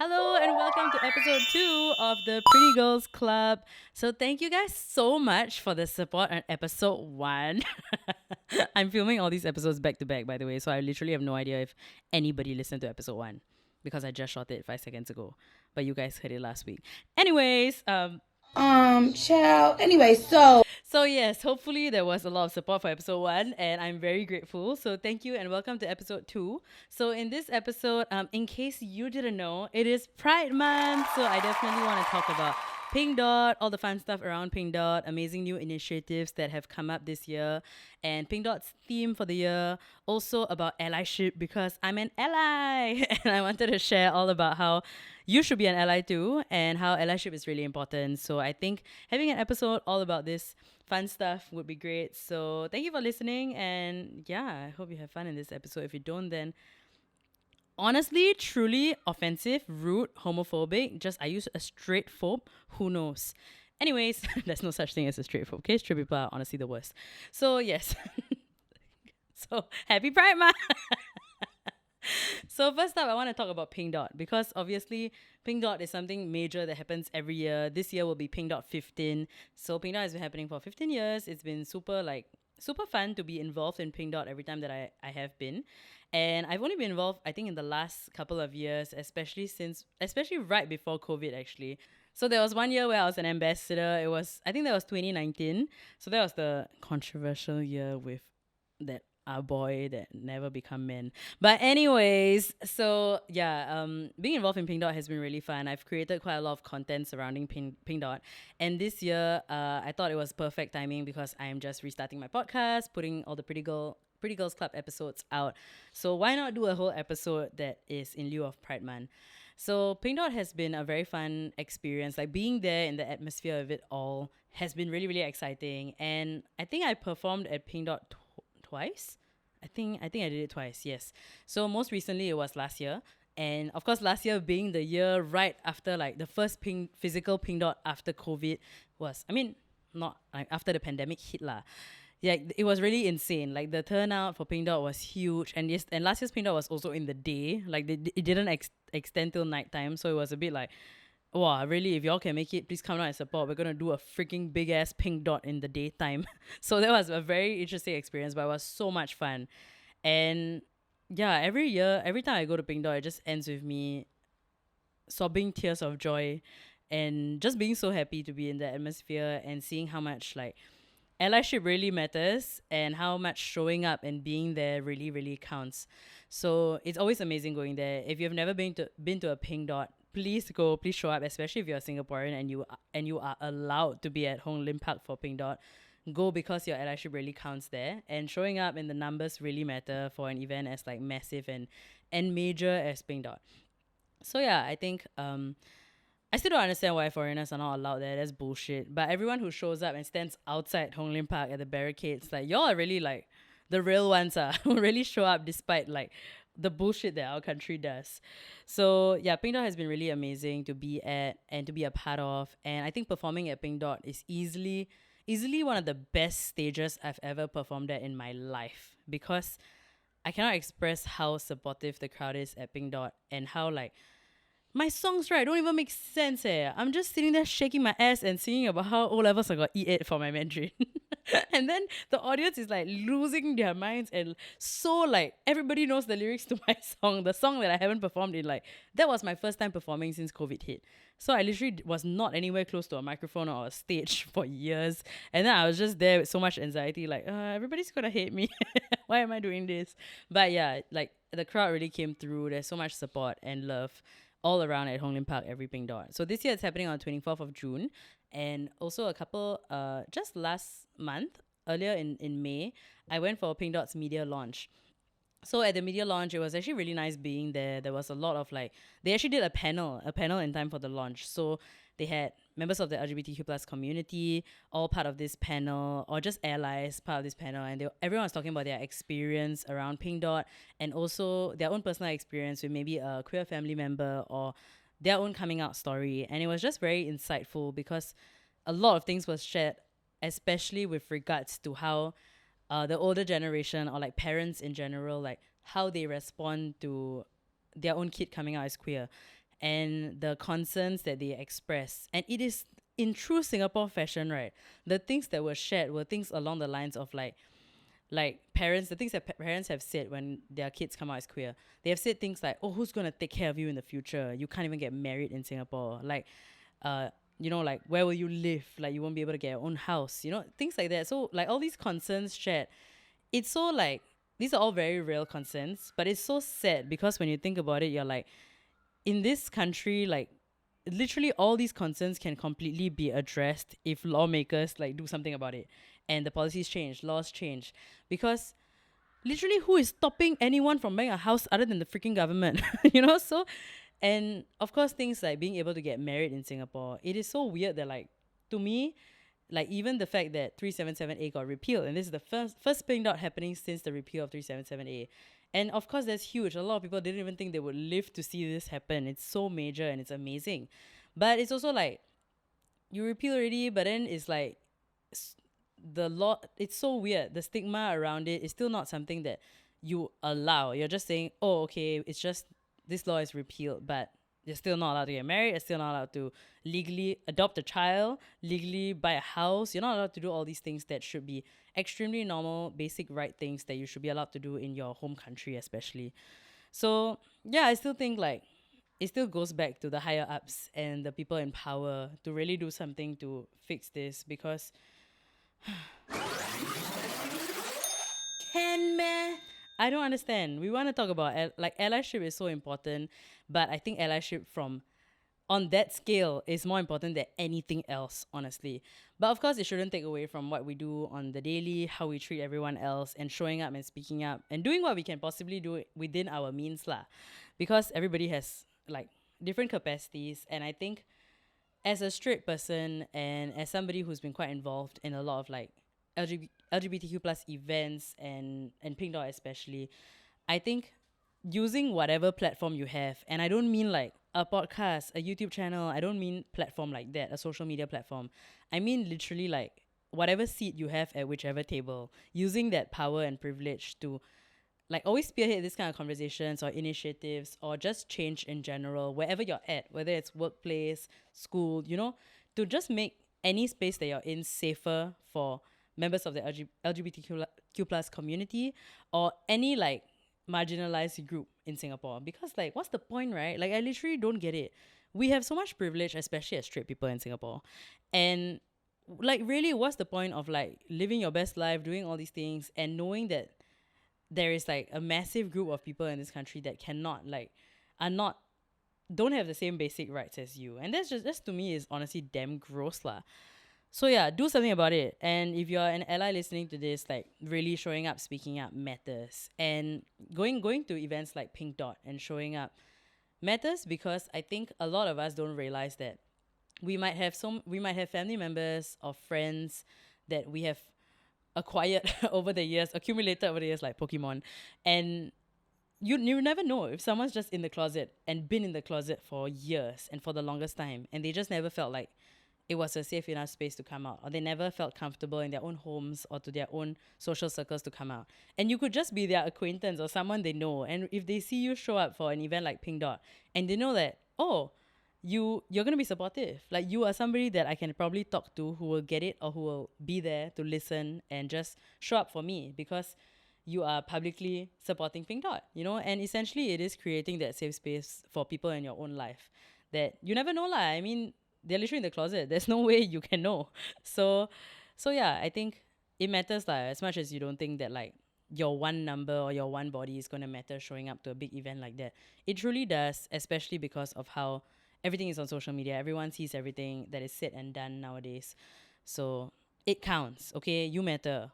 Hello and welcome to episode 2 of the Pretty Girls Club. So thank you guys so much for the support on episode 1. I'm filming all these episodes back to back, by the way, so I literally have no idea if anybody listened to episode 1 because I just shot it 5 seconds ago. But you guys heard it last week. Anyways, Child. Anyway, so So yes, hopefully there was a lot of support for episode 1 and I'm very grateful. So thank you and welcome to episode 2. So in this episode, in case you didn't know, it is Pride Month. So I definitely want to talk about Pink Dot, all the fun stuff around Pink Dot, amazing new initiatives that have come up this year, and Pink Dot's theme for the year, also about allyship because I'm an ally and I wanted to share all about how you should be an ally too and how allyship is really important. So I think having an episode all about this fun stuff would be great. So thank you for listening, and yeah, I hope you have fun in this episode. If you don't, then honestly, truly offensive, rude, homophobic. Just I use a straight phobe. Who knows? Anyways, there's no such thing as a straight phobe. Okay, straight people are honestly the worst. So yes. So happy Pride Month. So first up, I want to talk about Pink Dot because obviously Pink Dot is something major that happens every year. This year will be Pink Dot 15. So Pink Dot has been happening for 15 years. It's been super fun to be involved in Pink Dot every time that I have been. And I've only been involved, I think, in the last couple of years, especially right before COVID actually. So there was one year where I was an ambassador. I think that was 2019. So that was the controversial year with that our boy that never become men. But anyways, so yeah, being involved in Pink Dot has been really fun. I've created quite a lot of content surrounding Pink Dot, and this year, I thought it was perfect timing because I'm just restarting my podcast, putting all the Pretty Girls Club episodes out. So why not do a whole episode that is in lieu of Pride Month? So Pink Dot has been a very fun experience. Like being there in the atmosphere of it all has been really, really exciting. And I think I performed at Pink Dot twice. I did it twice. Yes. So most recently it was last year, and of course last year being the year right after like the first physical Pink Dot after COVID was. I mean, not like after the pandemic hit lah. Yeah, it was really insane. Like the turnout for Pink Dot was huge, and yes, and last year's Pink Dot was also in the day. Like it didn't extend till nighttime, so it was a bit like, wow, really, if y'all can make it, please come down and support. We're gonna do a freaking big ass Pink Dot in the daytime. So that was a very interesting experience, but it was so much fun. And yeah, every year, every time I go to Pink Dot, it just ends with me sobbing tears of joy and just being so happy to be in the atmosphere and seeing how much like allyship really matters and how much showing up and being there really, really counts. So it's always amazing going there. If you've never been to a Pink Dot, please go, please show up, especially if you're a Singaporean and you are allowed to be at Hong Lim Park for Pink Dot. Go because your allyship really counts there, and showing up in the numbers really matter for an event as like massive and major as Pink Dot. So yeah, I think I still don't understand why foreigners are not allowed there. That's bullshit. But everyone who shows up and stands outside Hong Lim Park at the barricades, like y'all are really like the real ones who really show up despite like the bullshit that our country does. So yeah, Pink Dot has been really amazing to be at and to be a part of. And I think performing at Pink Dot is easily one of the best stages I've ever performed at in my life because I cannot express how supportive the crowd is at Pink Dot and how like my songs, right, don't even make sense. I'm just sitting there shaking my ass and singing about how O levels I got E8 for my Mandarin. And then the audience is like losing their minds, and so like everybody knows the lyrics to my song, the song that I haven't performed in like, that was my first time performing since COVID hit. So I literally was not anywhere close to a microphone or a stage for years. And then I was just there with so much anxiety, like, everybody's gonna hate me. Why am I doing this? But yeah, like the crowd really came through. There's so much support and love all around at Hong Lim Park every Pink Dot. So this year it's happening on 24th of June, and also a couple just last month, earlier in May, I went for Pink Dot's media launch. So at the media launch, it was actually really nice being there. There was a lot of like, they actually did a panel in time for the launch. So they had members of the LGBTQ plus community, all part of this panel, or just allies part of this panel, and everyone was talking about their experience around Pink Dot and also their own personal experience with maybe a queer family member or their own coming out story. And it was just very insightful because a lot of things was shared, especially with regards to how the older generation or like parents in general, like how they respond to their own kid coming out as queer. and the concerns that they express. And it is in true Singapore fashion, right? The things that were shared were things along the lines of like parents, the things that parents have said when their kids come out as queer. They have said things like, oh, who's going to take care of you in the future? You can't even get married in Singapore. Like, like, where will you live? Like, you won't be able to get your own house, things like that. So, like, all these concerns shared, it's so, like, these are all very real concerns, but it's so sad because when you think about it, you're like, in this country, like, literally all these concerns can completely be addressed if lawmakers, like, do something about it. And the policies change, laws change. Because literally, who is stopping anyone from buying a house other than the freaking government? So, and of course, things like being able to get married in Singapore, it is so weird that, like, to me, like, even the fact that 377A got repealed, and this is the first pink dot happening since the repeal of 377A. And of course, that's huge. A lot of people didn't even think they would live to see this happen. It's so major and it's amazing. But it's also like, you repeal already, but then it's like, the law, it's so weird. The stigma around it is still not something that you allow. You're just saying, oh, okay, it's just this law is repealed, but you're still not allowed to get married. You're still not allowed to legally adopt a child, legally buy a house. You're not allowed to do all these things that should be extremely normal, basic right things that you should be allowed to do in your home country, especially. So, yeah, I still think, like, it still goes back to the higher ups and the people in power to really do something to fix this, because I don't understand. We want to talk about allyship is so important, but I think allyship on that scale is more important than anything else, honestly. But of course, it shouldn't take away from what we do on the daily, how we treat everyone else, and showing up and speaking up and doing what we can possibly do within our means lah. Because everybody has, like, different capacities, and I think as a straight person and as somebody who's been quite involved in a lot of, like, LGBTQ plus events and Pink Dot especially, I think using whatever platform you have, and I don't mean like a podcast, a YouTube channel, I don't mean platform like that, a social media platform. I mean literally, like, whatever seat you have at whichever table, using that power and privilege to, like, always spearhead this kind of conversations or initiatives or just change in general, wherever you're at, whether it's workplace, school, to just make any space that you're in safer for members of the LGBTQ plus community or any, like, marginalized group in Singapore. Because, like, what's the point, right? Like, I literally don't get it. We have so much privilege, especially as straight people in Singapore. And, like, really, what's the point of, like, living your best life, doing all these things, and knowing that there is, like, a massive group of people in this country that cannot, like, don't have the same basic rights as you. And that's to me is honestly damn gross lah. So yeah, do something about it. And if you're an ally listening to this, like, really showing up, speaking up matters. And going to events like Pink Dot and showing up matters, because I think a lot of us don't realize that we might have family members or friends that we have acquired accumulated over the years, like Pokemon, and you never know if someone's just in the closet and been in the closet for years and for the longest time, and they just never felt like it was a safe enough space to come out, or they never felt comfortable in their own homes or to their own social circles to come out. And you could just be their acquaintance or someone they know, and if they see you show up for an event like Pink Dot and they know that, oh, you're going to be supportive, like, you are somebody that I can probably talk to who will get it or who will be there to listen and just show up for me because you are publicly supporting Pink Dot, and essentially it is creating that safe space for people in your own life that you never know lah. I mean, they're literally in the closet. There's no way you can know. So yeah, I think it matters lah, as much as you don't think that, like, your one number or your one body is going to matter showing up to a big event like that. It truly does, especially because of how everything is on social media. Everyone sees everything that is said and done nowadays. So it counts, okay? You matter.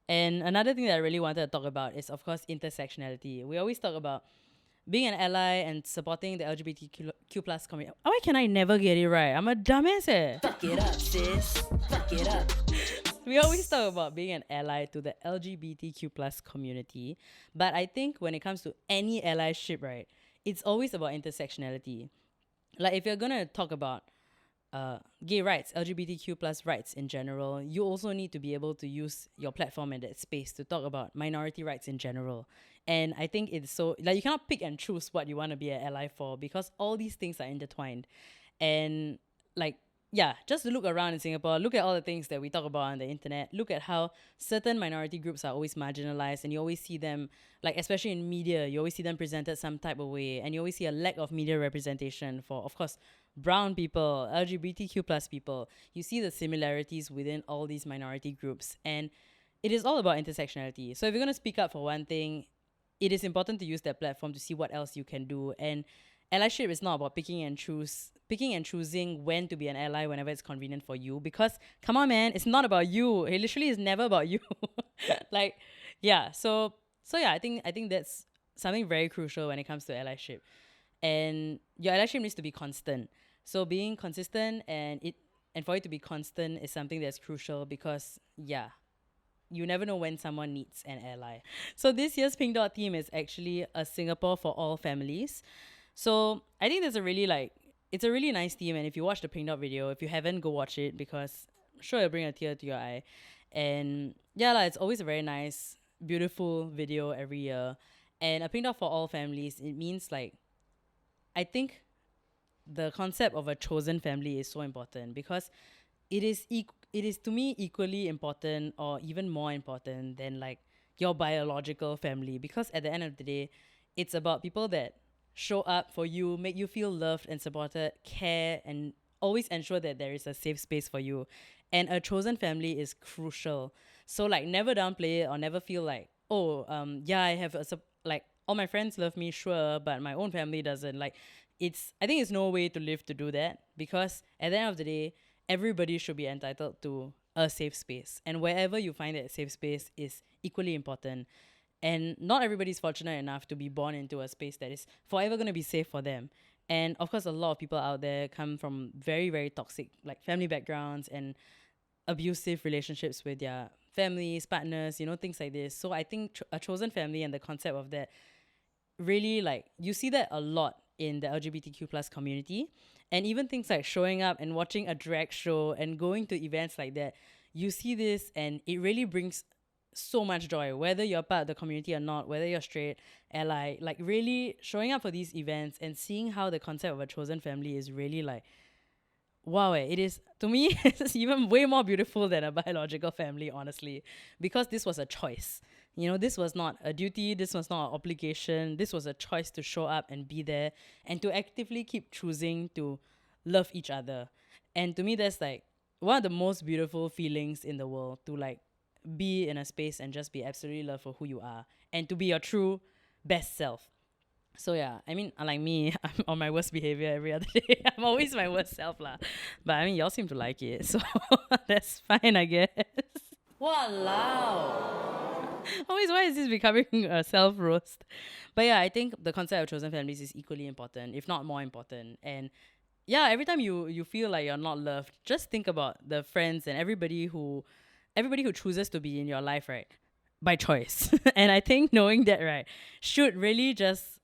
And another thing that I really wanted to talk about is, of course, intersectionality. We always talk about being an ally and supporting the LGBTQ plus community. Why can I never get it right? I'm a dumbass eh. Fuck it up, sis. Fuck it up. We always talk about being an ally to the LGBTQ plus community. But I think when it comes to any allyship, right, it's always about intersectionality. Like, if you're going to talk about gay rights, LGBTQ plus rights in general, you also need to be able to use your platform and that space to talk about minority rights in general. And I think it's so, like, you cannot pick and choose what you want to be an ally for, because all these things are intertwined. And like, yeah, just look around in Singapore, look at all the things that we talk about on the internet, look at how certain minority groups are always marginalized, and you always see them, like, especially in media, you always see them presented some type of way, and you always see a lack of media representation for, of course, brown people, LGBTQ plus people. You see the similarities within all these minority groups, and it is all about intersectionality. So if you're going to speak up for one thing, it is important to use that platform to see what else you can do. And allyship is not about picking and choosing when to be an ally whenever it's convenient for you, because come on, man, it's not about you. It literally is never about you. Like, yeah, so yeah, I think that's something very crucial when it comes to allyship. And your allyship needs to be constant. So being consistent and for it to be constant is something that's crucial, because yeah, you never know when someone needs an ally. So this year's Pink Dot theme is actually a Singapore for all families. So I think it's a really nice theme. And if you watch the Pink Dot video, if you haven't, go watch it, because I'm sure it'll bring a tear to your eye. And yeah, it's always a very nice, beautiful video every year. And a Pink Dot for all families, it means, like, I think the concept of a chosen family is so important, because it is to me equally important, or even more important than, like, your biological family, because at the end of the day, it's about people that show up for you, make you feel loved and supported, care, and always ensure that there is a safe space for you. And a chosen family is crucial. So, like, never downplay it, or never feel like, oh, yeah, I have like, all my friends love me, sure, but my own family doesn't. Like, I think it's no way to live to do that, because at the end of the day, everybody should be entitled to a safe space, and wherever you find that safe space is equally important. And not everybody's fortunate enough to be born into a space that is forever going to be safe for them. And of course, a lot of people out there come from very, very toxic, like, family backgrounds and abusive relationships with their families, partners, things like this. So I think a chosen family and the concept of that, really, like, you see that a lot in the LGBTQ plus community. And even things like showing up and watching a drag show and going to events like that, you see this, and it really brings so much joy, whether you're part of the community or not, whether you're straight, ally, like, really showing up for these events and seeing how the concept of a chosen family is really, like, wow, it is, to me, it's even way more beautiful than a biological family, honestly, because this was a choice. This was not a duty, this was not an obligation, this was a choice to show up and be there, and to actively keep choosing to love each other. And to me, that's, like, one of the most beautiful feelings in the world, to, like, be in a space and just be absolutely loved for who you are, and to be your true best self. So yeah, I mean, unlike me, I'm on my worst behavior every other day. I'm always my worst self lah. But I mean, y'all seem to like it, so that's fine, I guess. Walao. Always, why is this becoming a self roast? But yeah, I think the concept of chosen families is equally important, if not more important. And yeah, every time you feel like you're not loved, just think about the friends and everybody who chooses to be in your life, right? By choice. And I think knowing that, right, should really just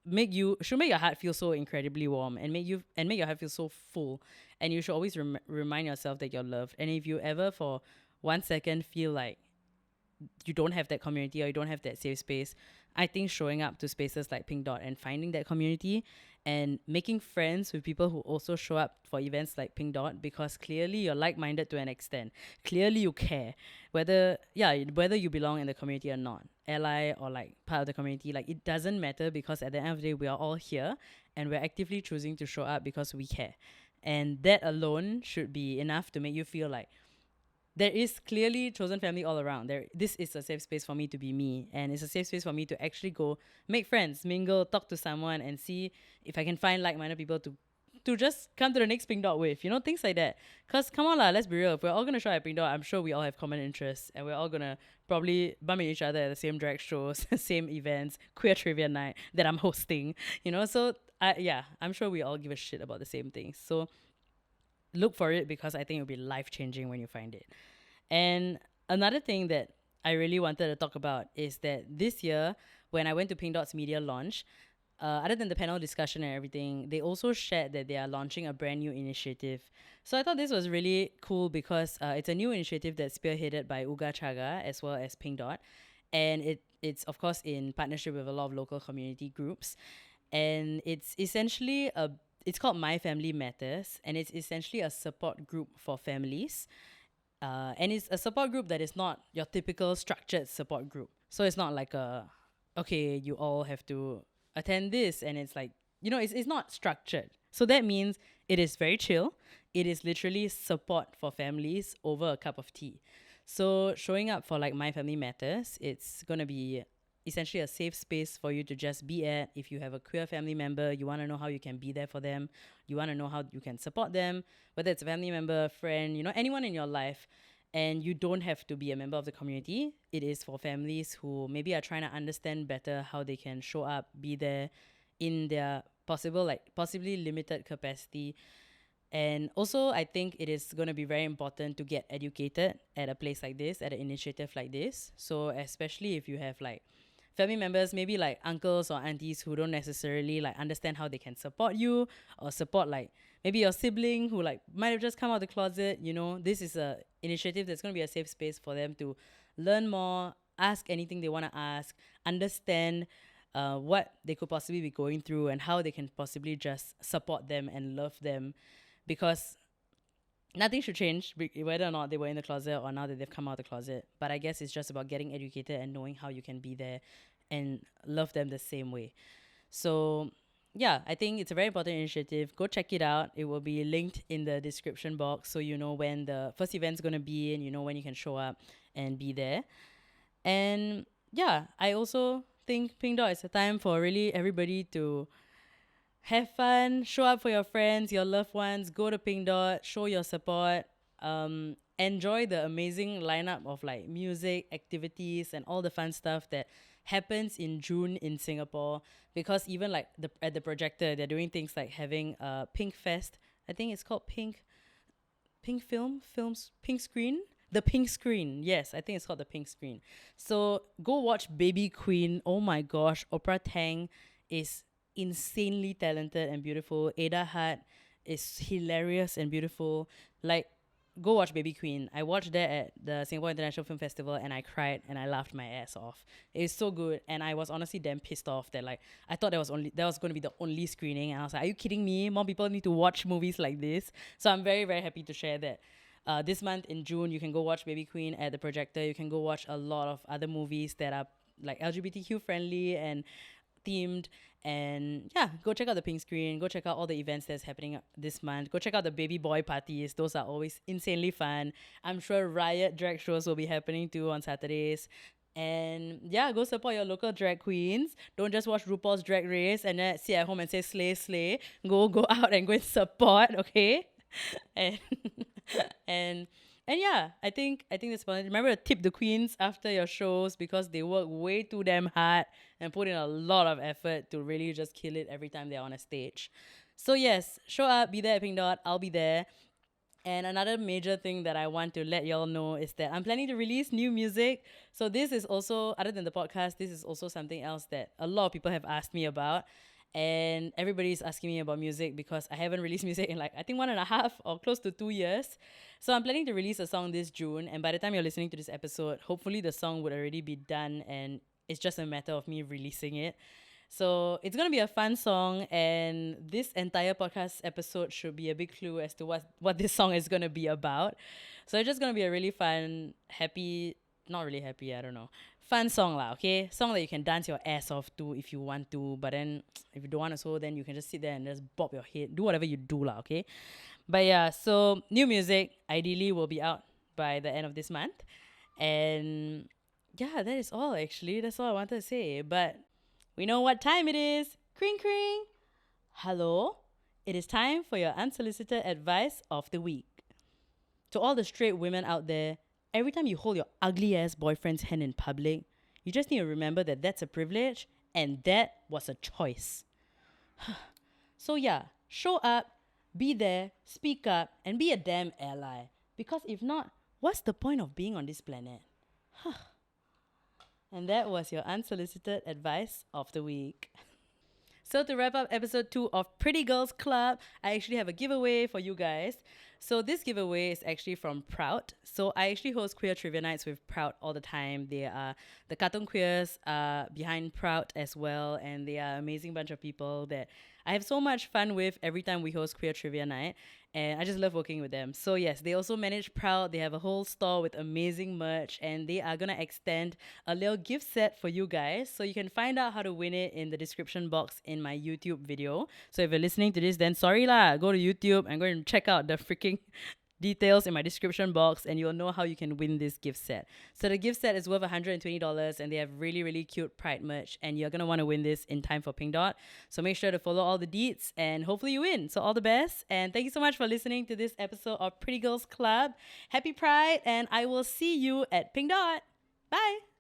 make your heart feel so incredibly warm, and make your heart feel so full. And you should always remind yourself that you're loved. And if you ever for 1 second feel like you don't have that community, or you don't have that safe space, I think showing up to spaces like Pink Dot and finding that community and making friends with people who also show up for events like Pink Dot, because clearly you're like-minded to an extent. Clearly you care, whether you belong in the community or not, ally or, like, part of the community, like, it doesn't matter, because at the end of the day, we are all here, and we're actively choosing to show up because we care. And that alone should be enough to make you feel like there is clearly chosen family all around. This is a safe space for me to be me, and it's a safe space for me to actually go make friends, mingle, talk to someone, and see if I can find like-minded people to just come to the next Pink Dot with, things like that. Because come on lah, let's be real. If we're all gonna show up at Pink Dot, I'm sure we all have common interests, and we're all gonna probably bump into each other at the same drag shows, same events, queer trivia night that I'm hosting. So I'm sure we all give a shit about the same things. So look for it, because I think it'll be life-changing when you find it. And another thing that I really wanted to talk about is that this year, when I went to Pink Dot's media launch, other than the panel discussion and everything, they also shared that they are launching a brand new initiative. So I thought this was really cool because it's a new initiative that's spearheaded by Uga Chaga as well as Pink Dot. And it's, of course, in partnership with a lot of local community groups. And it's essentially it's called My Family Matters, and it's essentially a support group for families. And it's a support group that is not your typical structured support group. So it's not like okay, you all have to attend this, and it's like, it's not structured. So that means it is very chill. It is literally support for families over a cup of tea. So showing up for like My Family Matters, it's going to be essentially a safe space for you to just be at. If you have a queer family member, you want to know how you can be there for them, you want to know how you can support them, whether it's a family member, friend, anyone in your life. And you don't have to be a member of the community. It is for families who maybe are trying to understand better how they can show up, be there in their possibly limited capacity. And also, I think it is going to be very important to get educated at a place like this, at an initiative like this. So especially if you have like family members, maybe like uncles or aunties who don't necessarily like understand how they can support you, or support like maybe your sibling who like might have just come out of the closet. This is a initiative that's going to be a safe space for them to learn more, ask anything they want to ask, understand what they could possibly be going through, and how they can possibly just support them and love them. Because nothing should change whether or not they were in the closet or now that they've come out of the closet. But I guess it's just about getting educated and knowing how you can be there and love them the same way. So yeah, I think it's a very important initiative. Go check it out. It will be linked in the description box, so you know when the first event's going to be and you know when you can show up and be there. And yeah, I also think Pink Dot is a time for really everybody to have fun, show up for your friends, your loved ones, go to Pink Dot, show your support, enjoy the amazing lineup of like music, activities, and all the fun stuff that happens in June in Singapore. Because even like at the projector, they're doing things like having a Pink Fest. I think it's called Pink Screen. The Pink Screen. Yes, I think it's called the Pink Screen. So go watch Baby Queen. Oh my gosh, Oprah Tang is insanely talented and beautiful. Ada Hart is hilarious and beautiful. Like, go watch Baby Queen. I watched that at the Singapore International Film Festival and I cried and I laughed my ass off. It's so good, and I was honestly damn pissed off that like I thought that was going to be the only screening, and I was like, are you kidding me? More people need to watch movies like this. So I'm very, very happy to share that. This month in June, you can go watch Baby Queen at the projector. You can go watch a lot of other movies that are like LGBTQ friendly and themed. And yeah, go check out the Pink Screen. Go check out all the events that's happening this month. Go check out the baby boy parties. Those are always insanely fun. I'm sure riot drag shows will be happening too on Saturdays. And yeah, go support your local drag queens. Don't just watch RuPaul's Drag Race and then sit at home and say slay, slay. Go out and go and support, okay? and and and yeah, I think that's fun. Remember to tip the queens after your shows, because they work way too damn hard and put in a lot of effort to really just kill it every time they're on a stage. So yes, show up, be there at Pink Dot. I'll be there. And another major thing that I want to let y'all know is that I'm planning to release new music. So this is also, other than the podcast, this is also something else that a lot of people have asked me about. And everybody's asking me about music because I haven't released music in like, I think 1.5 or close to 2 years. So I'm planning to release a song this June. And by the time you're listening to this episode, hopefully the song would already be done and it's just a matter of me releasing it. So it's going to be a fun song, and this entire podcast episode should be a big clue as to what this song is going to be about. So it's just going to be a really fun, happy, not really happy, I don't know, fun song lah, okay? Song that you can dance your ass off to if you want to, but then if you don't want to, so then you can just sit there and just bob your head, do whatever you do lah, okay? But yeah, so new music ideally will be out by the end of this month. And yeah, that is all actually. That's all I wanted to say. But we know what time it is. Kring kring. Hello. It is time for your unsolicited advice of the week. To all the straight women out there, every time you hold your ugly ass boyfriend's hand in public, you just need to remember that that's a privilege and that was a choice. So yeah, show up, be there, speak up, and be a damn ally. Because if not, what's the point of being on this planet? And that was your unsolicited advice of the week. So to wrap up episode 2 of Pretty Girls Club, I actually have a giveaway for you guys. So this giveaway is actually from Prout. So I actually host queer trivia nights with Prout all the time. They are the cartoon queers behind Prout as well, and they are an amazing bunch of people that I have so much fun with every time we host queer trivia night, and I just love working with them. So yes, they also manage Prout. They have a whole store with amazing merch, and they are gonna extend a little gift set for you guys. So you can find out how to win it in the description box in my YouTube video. So if you're listening to this, then sorry lah, go to YouTube and go and check out the freaking details in my description box, and you'll know how you can win this gift set. So the gift set is worth $120, and they have really, really cute Pride merch, and you're gonna want to win this in time for Pink Dot. So make sure to follow all the deets, and hopefully you win. So all the best, and thank you so much for listening to this episode of Pretty Girls Club. Happy Pride, and I will see you at Pink Dot. Bye.